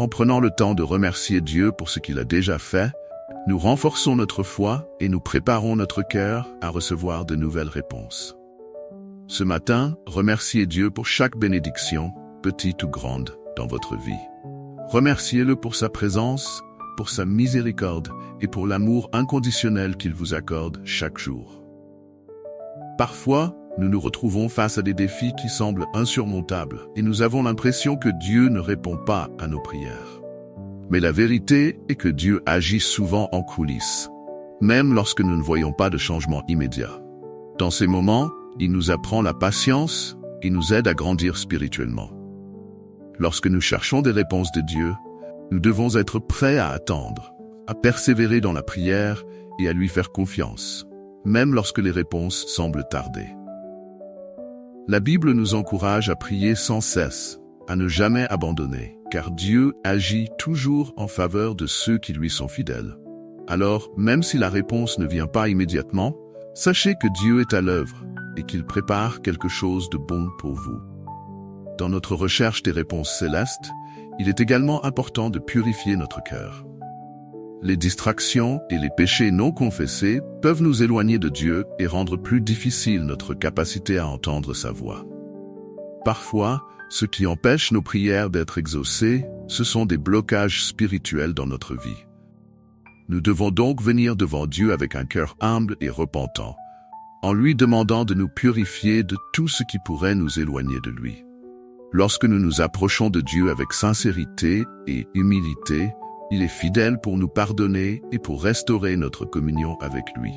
en prenant le temps de remercier Dieu pour ce qu'il a déjà fait, nous renforçons notre foi et nous préparons notre cœur à recevoir de nouvelles réponses. Ce matin, remerciez Dieu pour chaque bénédiction, petite ou grande, dans votre vie. Remerciez-le pour sa présence, pour sa miséricorde et pour l'amour inconditionnel qu'il vous accorde chaque jour. Parfois, nous nous retrouvons face à des défis qui semblent insurmontables et nous avons l'impression que Dieu ne répond pas à nos prières. Mais la vérité est que Dieu agit souvent en coulisses, même lorsque nous ne voyons pas de changement immédiat. Dans ces moments, il nous apprend la patience et nous aide à grandir spirituellement. Lorsque nous cherchons des réponses de Dieu, nous devons être prêts à attendre, à persévérer dans la prière et à lui faire confiance, même lorsque les réponses semblent tarder. La Bible nous encourage à prier sans cesse, à ne jamais abandonner, car Dieu agit toujours en faveur de ceux qui lui sont fidèles. Alors, même si la réponse ne vient pas immédiatement, sachez que Dieu est à l'œuvre et qu'il prépare quelque chose de bon pour vous. Dans notre recherche des réponses célestes, il est également important de purifier notre cœur. Les distractions et les péchés non confessés peuvent nous éloigner de Dieu et rendre plus difficile notre capacité à entendre sa voix. Parfois, ce qui empêche nos prières d'être exaucées, ce sont des blocages spirituels dans notre vie. Nous devons donc venir devant Dieu avec un cœur humble et repentant, en lui demandant de nous purifier de tout ce qui pourrait nous éloigner de lui. Lorsque nous nous approchons de Dieu avec sincérité et humilité, il est fidèle pour nous pardonner et pour restaurer notre communion avec lui.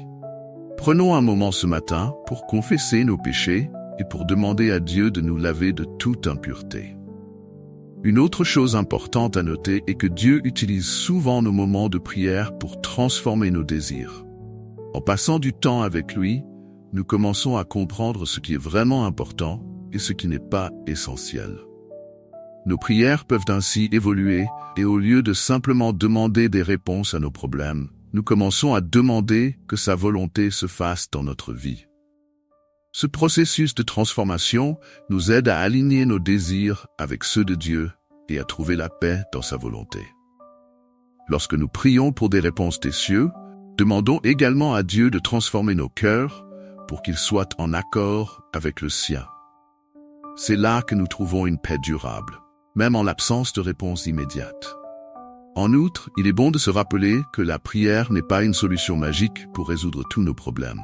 Prenons un moment ce matin pour confesser nos péchés et pour demander à Dieu de nous laver de toute impureté. Une autre chose importante à noter est que Dieu utilise souvent nos moments de prière pour transformer nos désirs. En passant du temps avec lui, nous commençons à comprendre ce qui est vraiment important et ce qui n'est pas essentiel. Nos prières peuvent ainsi évoluer et au lieu de simplement demander des réponses à nos problèmes, nous commençons à demander que sa volonté se fasse dans notre vie. Ce processus de transformation nous aide à aligner nos désirs avec ceux de Dieu et à trouver la paix dans sa volonté. Lorsque nous prions pour des réponses des cieux, demandons également à Dieu de transformer nos cœurs pour qu'ils soient en accord avec le sien. C'est là que nous trouvons une paix durable, même en l'absence de réponse immédiate. En outre, il est bon de se rappeler que la prière n'est pas une solution magique pour résoudre tous nos problèmes.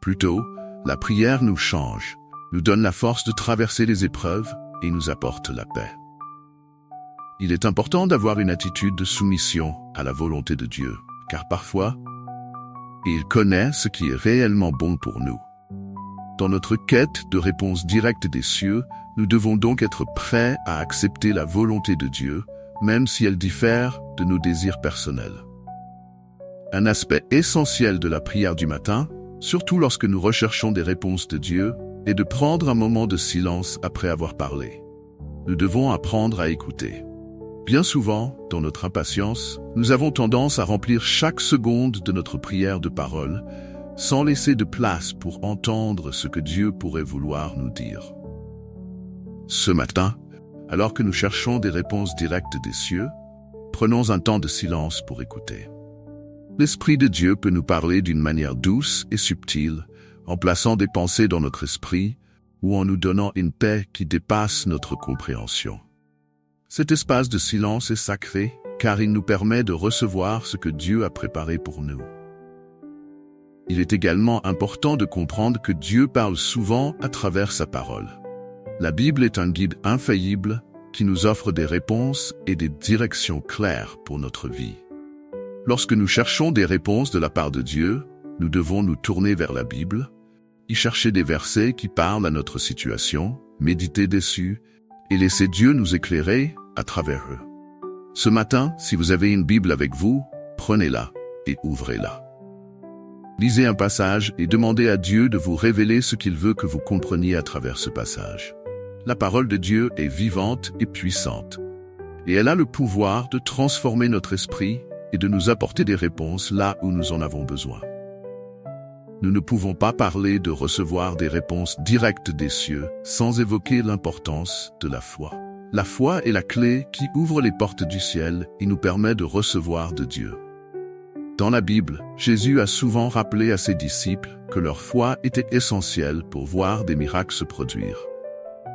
Plutôt, la prière nous change, nous donne la force de traverser les épreuves et nous apporte la paix. Il est important d'avoir une attitude de soumission à la volonté de Dieu, car parfois, il connaît ce qui est réellement bon pour nous. Dans notre quête de réponse directe des cieux, nous devons donc être prêts à accepter la volonté de Dieu, même si elle diffère de nos désirs personnels. Un aspect essentiel de la prière du matin, surtout lorsque nous recherchons des réponses de Dieu, est de prendre un moment de silence après avoir parlé. Nous devons apprendre à écouter. Bien souvent, dans notre impatience, nous avons tendance à remplir chaque seconde de notre prière de paroles, sans laisser de place pour entendre ce que Dieu pourrait vouloir nous dire. Ce matin, alors que nous cherchons des réponses directes des cieux, prenons un temps de silence pour écouter. L'Esprit de Dieu peut nous parler d'une manière douce et subtile, en plaçant des pensées dans notre esprit ou en nous donnant une paix qui dépasse notre compréhension. Cet espace de silence est sacré car il nous permet de recevoir ce que Dieu a préparé pour nous. Il est également important de comprendre que Dieu parle souvent à travers sa parole. La Bible est un guide infaillible qui nous offre des réponses et des directions claires pour notre vie. Lorsque nous cherchons des réponses de la part de Dieu, nous devons nous tourner vers la Bible, y chercher des versets qui parlent à notre situation, méditer dessus et laisser Dieu nous éclairer à travers eux. Ce matin, si vous avez une Bible avec vous, prenez-la et ouvrez-la. Lisez un passage et demandez à Dieu de vous révéler ce qu'il veut que vous compreniez à travers ce passage. La parole de Dieu est vivante et puissante, et elle a le pouvoir de transformer notre esprit et de nous apporter des réponses là où nous en avons besoin. Nous ne pouvons pas parler de recevoir des réponses directes des cieux sans évoquer l'importance de la foi. La foi est la clé qui ouvre les portes du ciel et nous permet de recevoir de Dieu. Dans la Bible, Jésus a souvent rappelé à ses disciples que leur foi était essentielle pour voir des miracles se produire.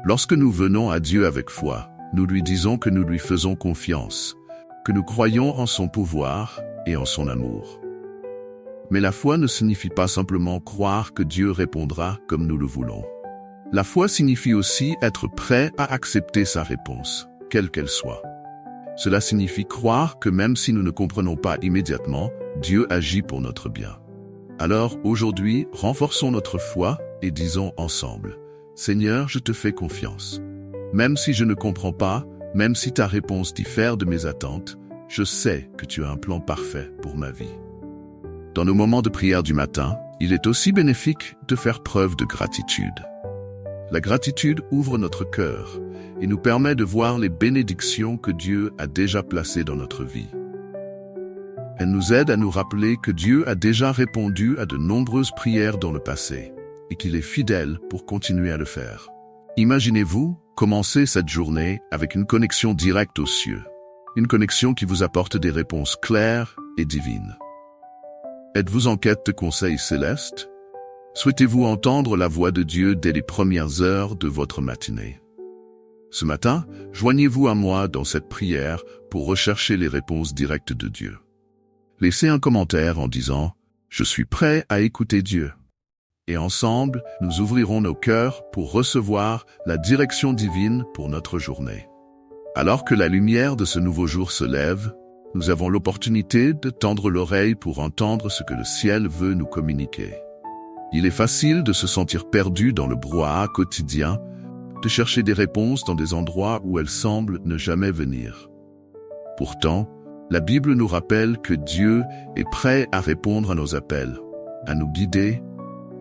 Lorsque nous venons à Dieu avec foi, nous lui disons que nous lui faisons confiance, que nous croyons en son pouvoir et en son amour. Mais la foi ne signifie pas simplement croire que Dieu répondra comme nous le voulons. La foi signifie aussi être prêt à accepter sa réponse, quelle qu'elle soit. Cela signifie croire que même si nous ne comprenons pas immédiatement, Dieu agit pour notre bien. Alors, aujourd'hui, renforçons notre foi et disons ensemble, « Seigneur, je te fais confiance. Même si je ne comprends pas, même si ta réponse diffère de mes attentes, je sais que tu as un plan parfait pour ma vie. » Dans nos moments de prière du matin, il est aussi bénéfique de faire preuve de gratitude. La gratitude ouvre notre cœur et nous permet de voir les bénédictions que Dieu a déjà placées dans notre vie. Elle nous aide à nous rappeler que Dieu a déjà répondu à de nombreuses prières dans le passé et qu'il est fidèle pour continuer à le faire. Imaginez-vous commencer cette journée avec une connexion directe aux cieux, une connexion qui vous apporte des réponses claires et divines. Êtes-vous en quête de conseils célestes? Souhaitez-vous entendre la voix de Dieu dès les premières heures de votre matinée? Ce matin, joignez-vous à moi dans cette prière pour rechercher les réponses directes de Dieu. Laissez un commentaire en disant « Je suis prêt à écouter Dieu ». Et ensemble, nous ouvrirons nos cœurs pour recevoir la direction divine pour notre journée. Alors que la lumière de ce nouveau jour se lève, nous avons l'opportunité de tendre l'oreille pour entendre ce que le ciel veut nous communiquer. Il est facile de se sentir perdu dans le brouhaha quotidien, de chercher des réponses dans des endroits où elles semblent ne jamais venir. Pourtant, la Bible nous rappelle que Dieu est prêt à répondre à nos appels, à nous guider,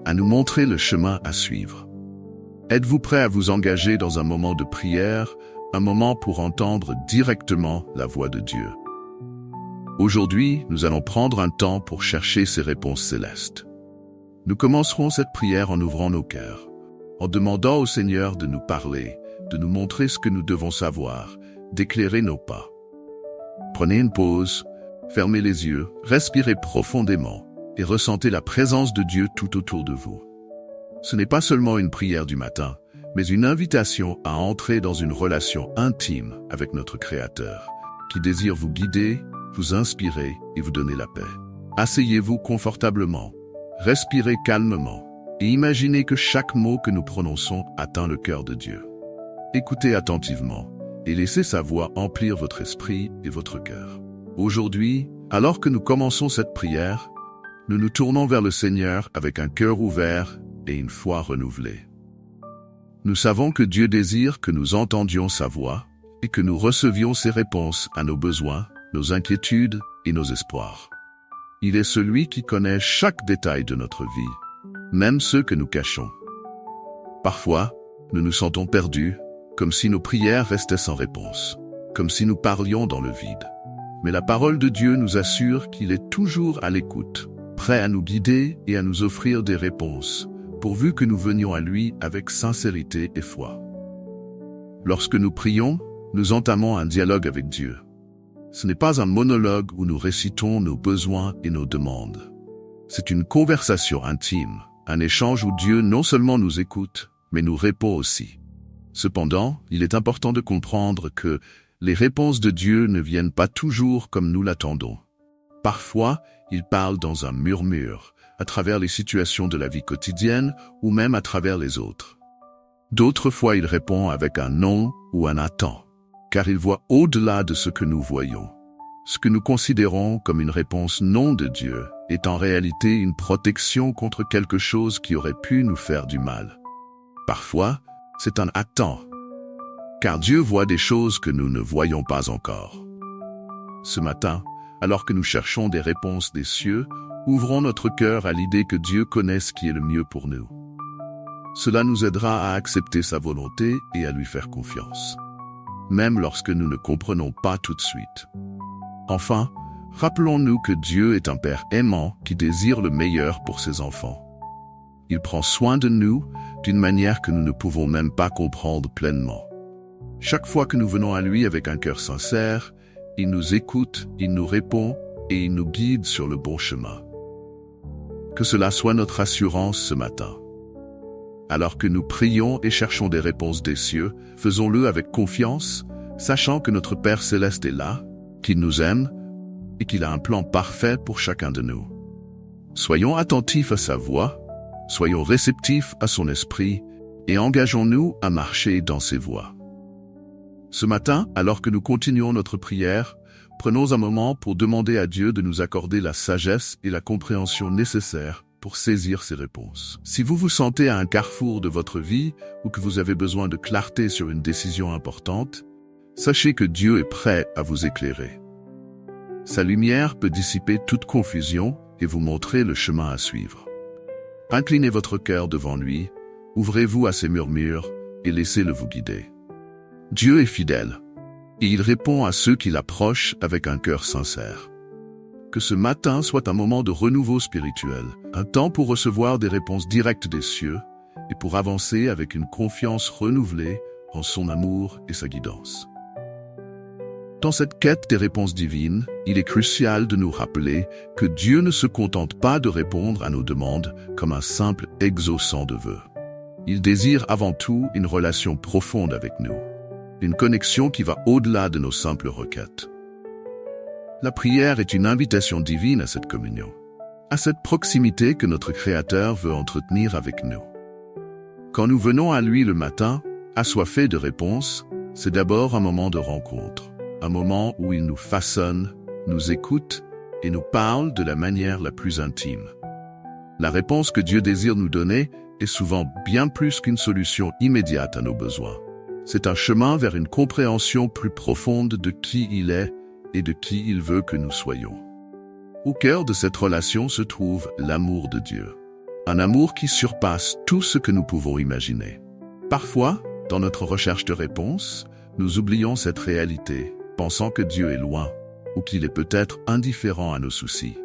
à nous montrer le chemin à suivre. Êtes-vous prêt à vous engager dans un moment de prière, un moment pour entendre directement la voix de Dieu? Aujourd'hui, nous allons prendre un temps pour chercher ces réponses célestes. Nous commencerons cette prière en ouvrant nos cœurs, en demandant au Seigneur de nous parler, de nous montrer ce que nous devons savoir, d'éclairer nos pas. Prenez une pause, fermez les yeux, respirez profondément et ressentez la présence de Dieu tout autour de vous. Ce n'est pas seulement une prière du matin, mais une invitation à entrer dans une relation intime avec notre Créateur, qui désire vous guider, vous inspirer et vous donner la paix. Asseyez-vous confortablement, respirez calmement et imaginez que chaque mot que nous prononçons atteint le cœur de Dieu. Écoutez attentivement et laissez sa voix emplir votre esprit et votre cœur. Aujourd'hui, alors que nous commençons cette prière, nous nous tournons vers le Seigneur avec un cœur ouvert et une foi renouvelée. Nous savons que Dieu désire que nous entendions sa voix et que nous recevions ses réponses à nos besoins, nos inquiétudes et nos espoirs. Il est celui qui connaît chaque détail de notre vie, même ceux que nous cachons. Parfois, nous nous sentons perdus, comme si nos prières restaient sans réponse, comme si nous parlions dans le vide. Mais la parole de Dieu nous assure qu'il est toujours à l'écoute, prêt à nous guider et à nous offrir des réponses, pourvu que nous venions à lui avec sincérité et foi. Lorsque nous prions, nous entamons un dialogue avec Dieu. Ce n'est pas un monologue où nous récitons nos besoins et nos demandes. C'est une conversation intime, un échange où Dieu non seulement nous écoute, mais nous répond aussi. Cependant, il est important de comprendre que les réponses de Dieu ne viennent pas toujours comme nous l'attendons. Parfois, il parle dans un murmure, à travers les situations de la vie quotidienne ou même à travers les autres. D'autres fois, il répond avec un non ou un attends, car il voit au-delà de ce que nous voyons. Ce que nous considérons comme une réponse non de Dieu est en réalité une protection contre quelque chose qui aurait pu nous faire du mal. Parfois, c'est un attends, car Dieu voit des choses que nous ne voyons pas encore. Ce matin, alors que nous cherchons des réponses des cieux, ouvrons notre cœur à l'idée que Dieu connaît ce qui est le mieux pour nous. Cela nous aidera à accepter sa volonté et à lui faire confiance, même lorsque nous ne comprenons pas tout de suite. Enfin, rappelons-nous que Dieu est un Père aimant qui désire le meilleur pour ses enfants. Il prend soin de nous d'une manière que nous ne pouvons même pas comprendre pleinement. Chaque fois que nous venons à lui avec un cœur sincère, il nous écoute, il nous répond et il nous guide sur le bon chemin. Que cela soit notre assurance ce matin. Alors que nous prions et cherchons des réponses des cieux, faisons-le avec confiance, sachant que notre Père Céleste est là, qu'il nous aime et qu'il a un plan parfait pour chacun de nous. Soyons attentifs à sa voix, soyons réceptifs à son esprit et engageons-nous à marcher dans ses voies. Ce matin, alors que nous continuons notre prière, prenons un moment pour demander à Dieu de nous accorder la sagesse et la compréhension nécessaires pour saisir ces réponses. Si vous vous sentez à un carrefour de votre vie ou que vous avez besoin de clarté sur une décision importante, sachez que Dieu est prêt à vous éclairer. Sa lumière peut dissiper toute confusion et vous montrer le chemin à suivre. Inclinez votre cœur devant lui, ouvrez-vous à ses murmures et laissez-le vous guider. Dieu est fidèle et il répond à ceux qui l'approchent avec un cœur sincère. Que ce matin soit un moment de renouveau spirituel, un temps pour recevoir des réponses directes des cieux et pour avancer avec une confiance renouvelée en son amour et sa guidance. Dans cette quête des réponses divines, il est crucial de nous rappeler que Dieu ne se contente pas de répondre à nos demandes comme un simple exaucant de vœux. Il désire avant tout une relation profonde avec nous, une connexion qui va au-delà de nos simples requêtes. La prière est une invitation divine à cette communion, à cette proximité que notre Créateur veut entretenir avec nous. Quand nous venons à lui le matin, assoiffés de réponses, c'est d'abord un moment de rencontre, un moment où il nous façonne, nous écoute et nous parle de la manière la plus intime. La réponse que Dieu désire nous donner est souvent bien plus qu'une solution immédiate à nos besoins. C'est un chemin vers une compréhension plus profonde de qui il est et de qui il veut que nous soyons. Au cœur de cette relation se trouve l'amour de Dieu. Un amour qui surpasse tout ce que nous pouvons imaginer. Parfois, dans notre recherche de réponses, nous oublions cette réalité, pensant que Dieu est loin ou qu'il est peut-être indifférent à nos soucis.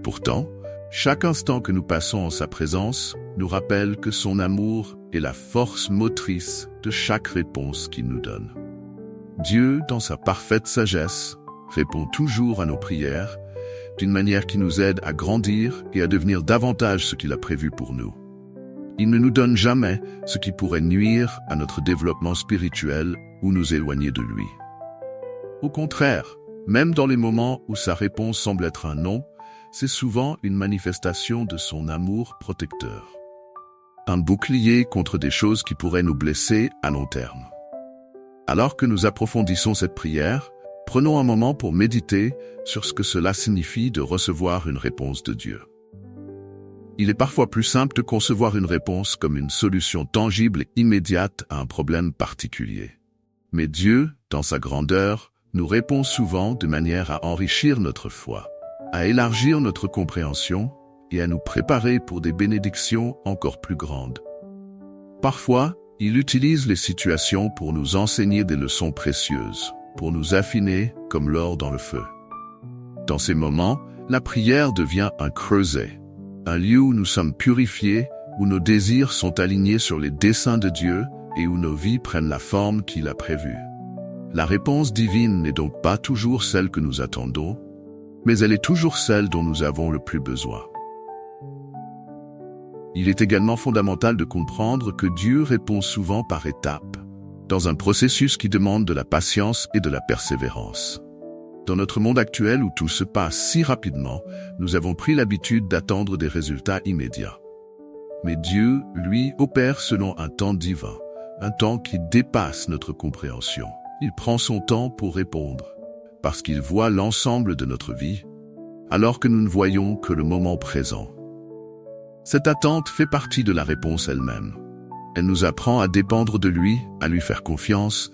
Pourtant, chaque instant que nous passons en sa présence nous rappelle que son amour est la force motrice de chaque réponse qu'il nous donne. Dieu, dans sa parfaite sagesse, répond toujours à nos prières d'une manière qui nous aide à grandir et à devenir davantage ce qu'il a prévu pour nous. Il ne nous donne jamais ce qui pourrait nuire à notre développement spirituel ou nous éloigner de lui. Au contraire, même dans les moments où sa réponse semble être un non, c'est souvent une manifestation de son amour protecteur. Un bouclier contre des choses qui pourraient nous blesser à long terme. Alors que nous approfondissons cette prière, prenons un moment pour méditer sur ce que cela signifie de recevoir une réponse de Dieu. Il est parfois plus simple de concevoir une réponse comme une solution tangible et immédiate à un problème particulier. Mais Dieu, dans sa grandeur, nous répond souvent de manière à enrichir notre foi, à élargir notre compréhension et à nous préparer pour des bénédictions encore plus grandes. Parfois, il utilise les situations pour nous enseigner des leçons précieuses, pour nous affiner comme l'or dans le feu. Dans ces moments, la prière devient un creuset, un lieu où nous sommes purifiés, où nos désirs sont alignés sur les desseins de Dieu et où nos vies prennent la forme qu'il a prévue. La réponse divine n'est donc pas toujours celle que nous attendons, mais elle est toujours celle dont nous avons le plus besoin. Il est également fondamental de comprendre que Dieu répond souvent par étapes, dans un processus qui demande de la patience et de la persévérance. Dans notre monde actuel où tout se passe si rapidement, nous avons pris l'habitude d'attendre des résultats immédiats. Mais Dieu, lui, opère selon un temps divin, un temps qui dépasse notre compréhension. Il prend son temps pour répondre, parce qu'il voit l'ensemble de notre vie, alors que nous ne voyons que le moment présent. Cette attente fait partie de la réponse elle-même. Elle nous apprend à dépendre de lui, à lui faire confiance,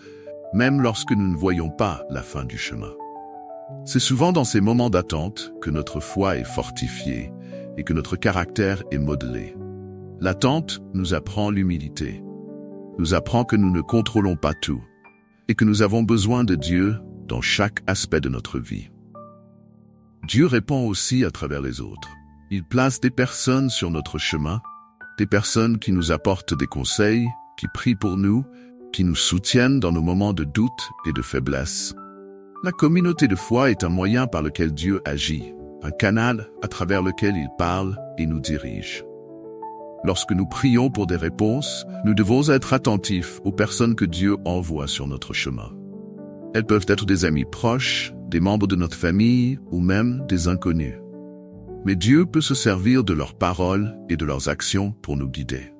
même lorsque nous ne voyons pas la fin du chemin. C'est souvent dans ces moments d'attente que notre foi est fortifiée et que notre caractère est modelé. L'attente nous apprend l'humilité, nous apprend que nous ne contrôlons pas tout et que nous avons besoin de Dieu dans chaque aspect de notre vie. Dieu répond aussi à travers les autres. Il place des personnes sur notre chemin, des personnes qui nous apportent des conseils, qui prient pour nous qui nous soutiennent dans nos moments de doute et de faiblesse. La communauté de foi est un moyen par lequel Dieu agit, un canal à travers lequel il parle et nous dirige. Lorsque nous prions pour des réponses, nous devons être attentifs aux personnes que Dieu envoie sur notre chemin. Elles peuvent être des amis proches, des membres de notre famille ou même des inconnus. Mais Dieu peut se servir de leurs paroles et de leurs actions pour nous guider.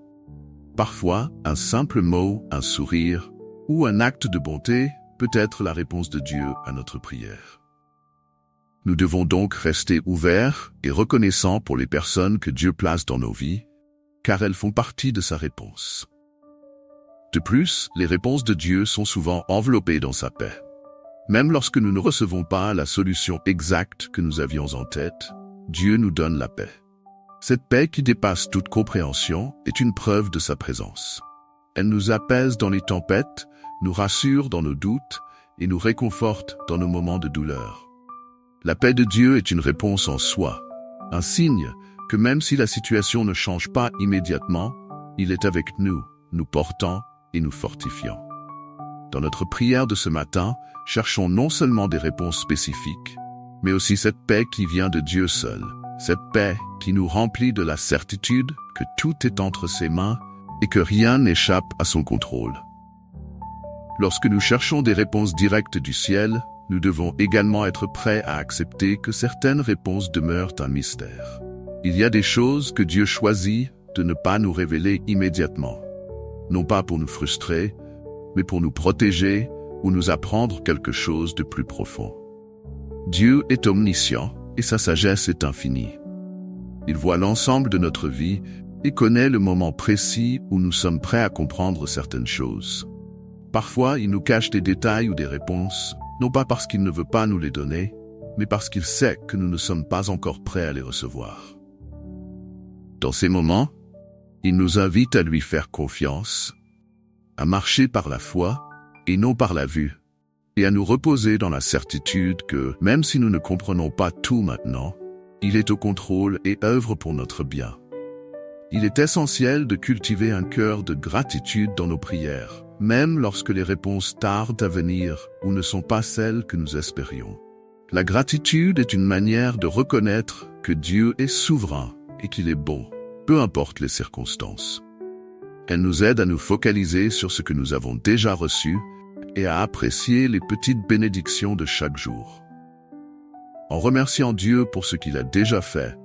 Parfois, un simple mot, un sourire ou un acte de bonté peut être la réponse de Dieu à notre prière. Nous devons donc rester ouverts et reconnaissants pour les personnes que Dieu place dans nos vies, car elles font partie de sa réponse. De plus, les réponses de Dieu sont souvent enveloppées dans sa paix. Même lorsque nous ne recevons pas la solution exacte que nous avions en tête, Dieu nous donne la paix. Cette paix qui dépasse toute compréhension est une preuve de sa présence. Elle nous apaise dans les tempêtes, nous rassure dans nos doutes et nous réconforte dans nos moments de douleur. La paix de Dieu est une réponse en soi, un signe que même si la situation ne change pas immédiatement, il est avec nous, nous portant et nous fortifiant. Dans notre prière de ce matin, cherchons non seulement des réponses spécifiques, mais aussi cette paix qui vient de Dieu seul, cette paix qui nous remplit de la certitude que tout est entre ses mains et que rien n'échappe à son contrôle. Lorsque nous cherchons des réponses directes du ciel, nous devons également être prêts à accepter que certaines réponses demeurent un mystère. Il y a des choses que Dieu choisit de ne pas nous révéler immédiatement, non pas pour nous frustrer, mais pour nous protéger ou nous apprendre quelque chose de plus profond. Dieu est omniscient et sa sagesse est infinie. Il voit l'ensemble de notre vie et connaît le moment précis où nous sommes prêts à comprendre certaines choses. Parfois, il nous cache des détails ou des réponses, non pas parce qu'il ne veut pas nous les donner, mais parce qu'il sait que nous ne sommes pas encore prêts à les recevoir. Dans ces moments, il nous invite à lui faire confiance, à marcher par la foi et non par la vue, et à nous reposer dans la certitude que, même si nous ne comprenons pas tout maintenant, il est au contrôle et œuvre pour notre bien. Il est essentiel de cultiver un cœur de gratitude dans nos prières, même lorsque les réponses tardent à venir ou ne sont pas celles que nous espérions. La gratitude est une manière de reconnaître que Dieu est souverain et qu'il est bon, peu importe les circonstances. Elle nous aide à nous focaliser sur ce que nous avons déjà reçu et à apprécier les petites bénédictions de chaque jour. En remerciant Dieu pour ce qu'il a déjà fait,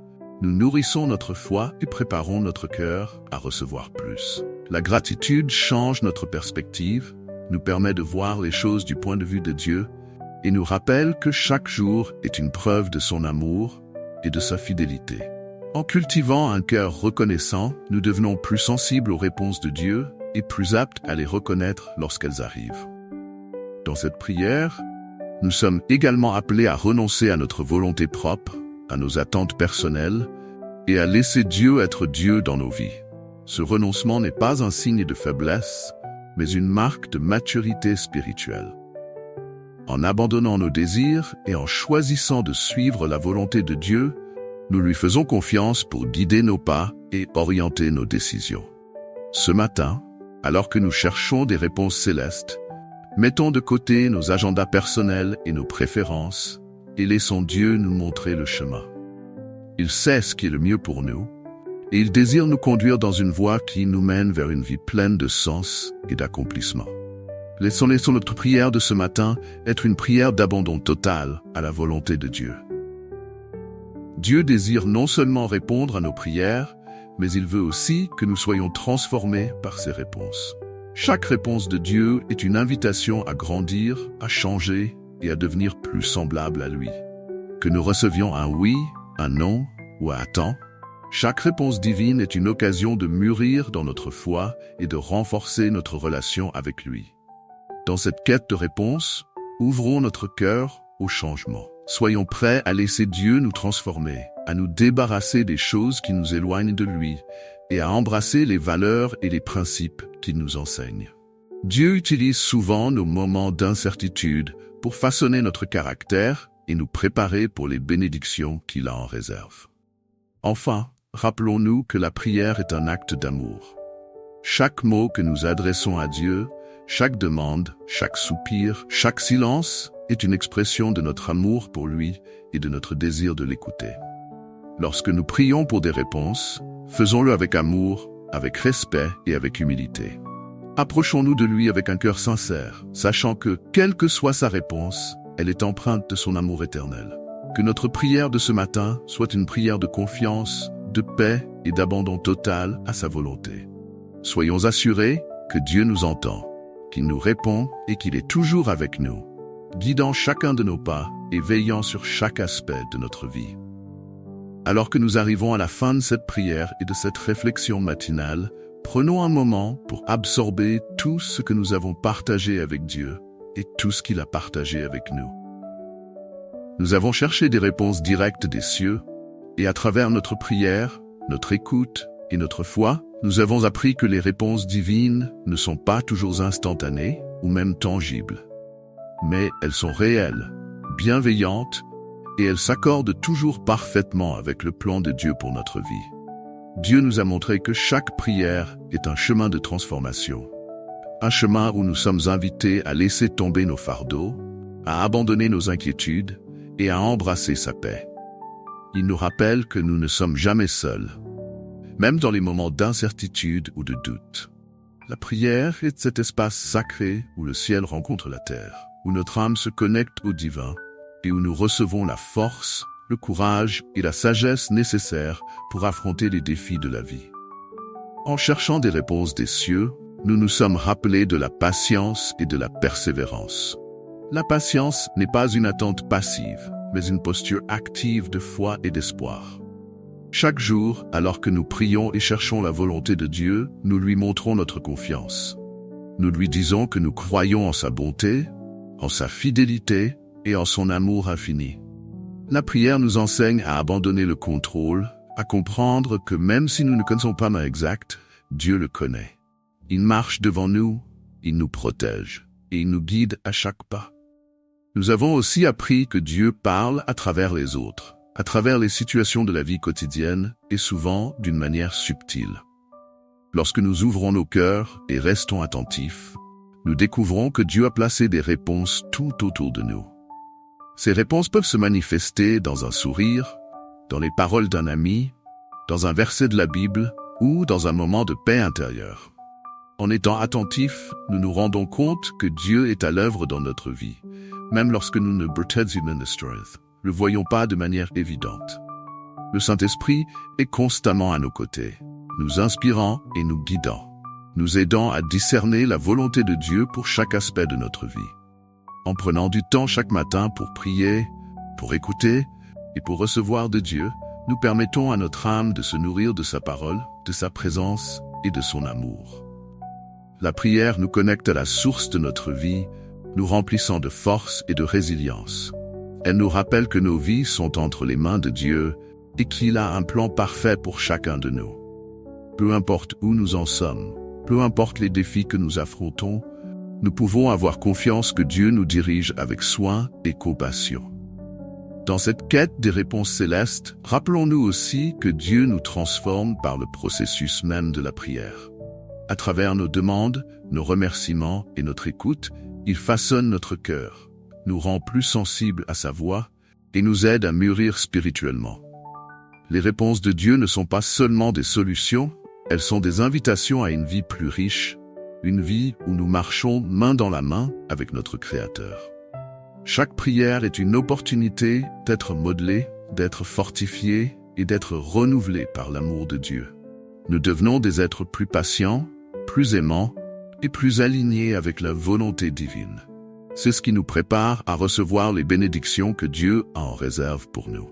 nous nourrissons notre foi et préparons notre cœur à recevoir plus. La gratitude change notre perspective, nous permet de voir les choses du point de vue de Dieu et nous rappelle que chaque jour est une preuve de son amour et de sa fidélité. En cultivant un cœur reconnaissant, nous devenons plus sensibles aux réponses de Dieu et plus aptes à les reconnaître lorsqu'elles arrivent. Dans cette prière, nous sommes également appelés à renoncer à notre volonté propre, à nos attentes personnelles et à laisser Dieu être Dieu dans nos vies. Ce renoncement n'est pas un signe de faiblesse, mais une marque de maturité spirituelle. En abandonnant nos désirs et en choisissant de suivre la volonté de Dieu, nous lui faisons confiance pour guider nos pas et orienter nos décisions. Ce matin, alors que nous cherchons des réponses célestes, mettons de côté nos agendas personnels et nos préférences et laissons Dieu nous montrer le chemin. Il sait ce qui est le mieux pour nous et il désire nous conduire dans une voie qui nous mène vers une vie pleine de sens et d'accomplissement. Laissons notre prière de ce matin être une prière d'abandon total à la volonté de Dieu. Dieu désire non seulement répondre à nos prières, mais il veut aussi que nous soyons transformés par ses réponses. Chaque réponse de Dieu est une invitation à grandir, à changer et à devenir plus semblable à lui. Que nous recevions un oui, un non ou un attends, chaque réponse divine est une occasion de mûrir dans notre foi et de renforcer notre relation avec lui. Dans cette quête de réponse, ouvrons notre cœur au changement. Soyons prêts à laisser Dieu nous transformer, à nous débarrasser des choses qui nous éloignent de lui et à embrasser les valeurs et les principes qu'il nous enseigne. Dieu utilise souvent nos moments d'incertitude pour façonner notre caractère et nous préparer pour les bénédictions qu'il a en réserve. Enfin, rappelons-nous que la prière est un acte d'amour. Chaque mot que nous adressons à Dieu, Chaque demande, chaque soupir, chaque silence est une expression de notre amour pour lui et de notre désir de l'écouter. Lorsque nous prions pour des réponses, faisons-le avec amour, avec respect et avec humilité. Approchons-nous de lui avec un cœur sincère, sachant que, quelle que soit sa réponse, elle est empreinte de son amour éternel. Que notre prière de ce matin soit une prière de confiance, de paix et d'abandon total à sa volonté. Soyons assurés que Dieu nous entend, qu'il nous répond et qu'il est toujours avec nous, guidant chacun de nos pas et veillant sur chaque aspect de notre vie. Alors que nous arrivons à la fin de cette prière et de cette réflexion matinale, prenons un moment pour absorber tout ce que nous avons partagé avec Dieu et tout ce qu'il a partagé avec nous. Nous avons cherché des réponses directes des cieux, et à travers notre prière, notre écoute et notre foi, nous avons appris que les réponses divines ne sont pas toujours instantanées ou même tangibles. Mais elles sont réelles, bienveillantes, et elles s'accordent toujours parfaitement avec le plan de Dieu pour notre vie. Dieu nous a montré que chaque prière est un chemin de transformation. Un chemin où nous sommes invités à laisser tomber nos fardeaux, à abandonner nos inquiétudes et à embrasser sa paix. Il nous rappelle que nous ne sommes jamais seuls, même dans les moments d'incertitude ou de doute. La prière est cet espace sacré où le ciel rencontre la terre, où notre âme se connecte au divin et où nous recevons la force, le courage et la sagesse nécessaires pour affronter les défis de la vie. En cherchant des réponses des cieux, nous nous sommes rappelés de la patience et de la persévérance. La patience n'est pas une attente passive, mais une posture active de foi et d'espoir. Chaque jour, alors que nous prions et cherchons la volonté de Dieu, nous lui montrons notre confiance. Nous lui disons que nous croyons en sa bonté, en sa fidélité et en son amour infini. La prière nous enseigne à abandonner le contrôle, à comprendre que même si nous ne connaissons pas le exact, Dieu le connaît. Il marche devant nous, il nous protège et il nous guide à chaque pas. Nous avons aussi appris que Dieu parle à travers les autres, à travers les situations de la vie quotidienne et souvent d'une manière subtile. Lorsque nous ouvrons nos cœurs et restons attentifs, nous découvrons que Dieu a placé des réponses tout autour de nous. Ces réponses peuvent se manifester dans un sourire, dans les paroles d'un ami, dans un verset de la Bible ou dans un moment de paix intérieure. En étant attentifs, nous nous rendons compte que Dieu est à l'œuvre dans notre vie, même lorsque nous ne le voyons pas de manière évidente. Le Saint-Esprit est constamment à nos côtés, nous inspirant et nous guidant, nous aidant à discerner la volonté de Dieu pour chaque aspect de notre vie. En prenant du temps chaque matin pour prier, pour écouter et pour recevoir de Dieu, nous permettons à notre âme de se nourrir de sa parole, de sa présence et de son amour. La prière nous connecte à la source de notre vie, nous remplissant de force et de résilience. Elle nous rappelle que nos vies sont entre les mains de Dieu et qu'il a un plan parfait pour chacun de nous. Peu importe où nous en sommes, peu importe les défis que nous affrontons, nous pouvons avoir confiance que Dieu nous dirige avec soin et compassion. Dans cette quête des réponses célestes, rappelons-nous aussi que Dieu nous transforme par le processus même de la prière. À travers nos demandes, nos remerciements et notre écoute, il façonne notre cœur, nous rend plus sensibles à sa voix et nous aide à mûrir spirituellement. Les réponses de Dieu ne sont pas seulement des solutions, elles sont des invitations à une vie plus riche, une vie où nous marchons main dans la main avec notre Créateur. Chaque prière est une opportunité d'être modelée, d'être fortifiée et d'être renouvelée par l'amour de Dieu. Nous devenons des êtres plus patients, plus aimants et plus alignés avec la volonté divine. C'est ce qui nous prépare à recevoir les bénédictions que Dieu a en réserve pour nous.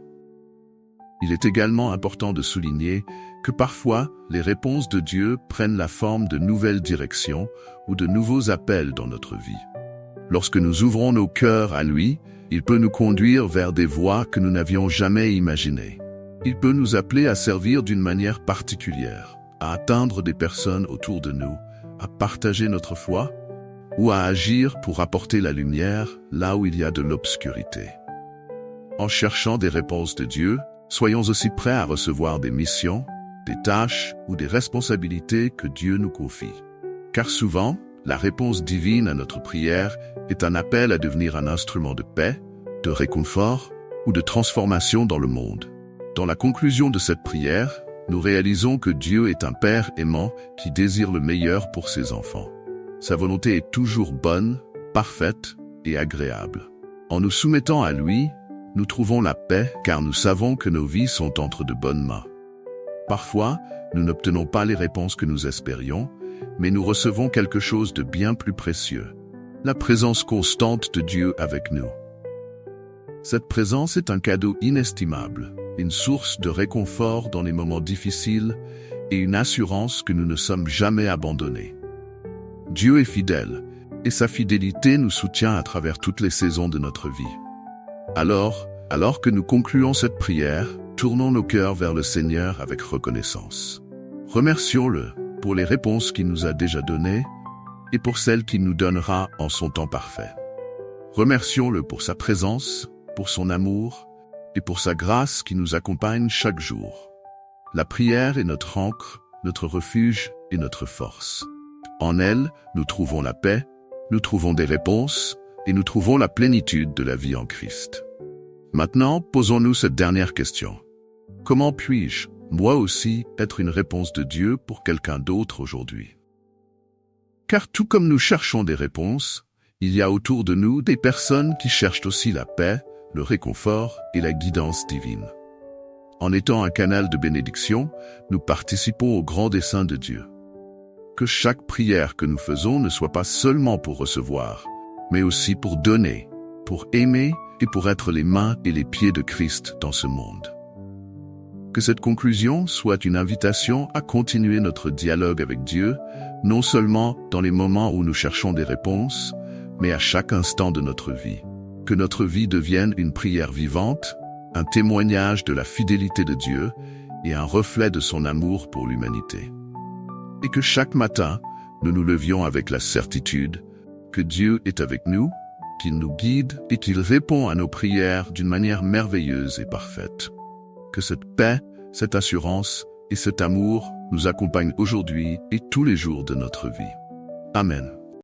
Il est également important de souligner que parfois, les réponses de Dieu prennent la forme de nouvelles directions ou de nouveaux appels dans notre vie. Lorsque nous ouvrons nos cœurs à lui, il peut nous conduire vers des voies que nous n'avions jamais imaginées. Il peut nous appeler à servir d'une manière particulière, à atteindre des personnes autour de nous, à partager notre foi ou à agir pour apporter la lumière là où il y a de l'obscurité. En cherchant des réponses de Dieu, soyons aussi prêts à recevoir des missions, des tâches ou des responsabilités que Dieu nous confie. Car souvent, la réponse divine à notre prière est un appel à devenir un instrument de paix, de réconfort ou de transformation dans le monde. Dans la conclusion de cette prière, nous réalisons que Dieu est un Père aimant qui désire le meilleur pour ses enfants. Sa volonté est toujours bonne, parfaite et agréable. En nous soumettant à lui, nous trouvons la paix car nous savons que nos vies sont entre de bonnes mains. Parfois, nous n'obtenons pas les réponses que nous espérions, mais nous recevons quelque chose de bien plus précieux, la présence constante de Dieu avec nous. Cette présence est un cadeau inestimable, une source de réconfort dans les moments difficiles et une assurance que nous ne sommes jamais abandonnés. Dieu est fidèle, et sa fidélité nous soutient à travers toutes les saisons de notre vie. Alors que nous concluons cette prière, tournons nos cœurs vers le Seigneur avec reconnaissance. Remercions-le pour les réponses qu'il nous a déjà données et pour celles qu'il nous donnera en son temps parfait. Remercions-le pour sa présence, pour son amour et pour sa grâce qui nous accompagne chaque jour. La prière est notre ancre, notre refuge et notre force. En elle, nous trouvons la paix, nous trouvons des réponses et nous trouvons la plénitude de la vie en Christ. Maintenant, posons-nous cette dernière question. Comment puis-je, moi aussi, être une réponse de Dieu pour quelqu'un d'autre aujourd'hui? Car tout comme nous cherchons des réponses, il y a autour de nous des personnes qui cherchent aussi la paix, le réconfort et la guidance divine. En étant un canal de bénédiction, nous participons au grand dessein de Dieu. Que chaque prière que nous faisons ne soit pas seulement pour recevoir, mais aussi pour donner, pour aimer et pour être les mains et les pieds de Christ dans ce monde. Que cette conclusion soit une invitation à continuer notre dialogue avec Dieu, non seulement dans les moments où nous cherchons des réponses, mais à chaque instant de notre vie. Que notre vie devienne une prière vivante, un témoignage de la fidélité de Dieu et un reflet de son amour pour l'humanité. Et que chaque matin, nous nous levions avec la certitude que Dieu est avec nous, qu'il nous guide et qu'il répond à nos prières d'une manière merveilleuse et parfaite. Que cette paix, cette assurance et cet amour nous accompagnent aujourd'hui et tous les jours de notre vie. Amen.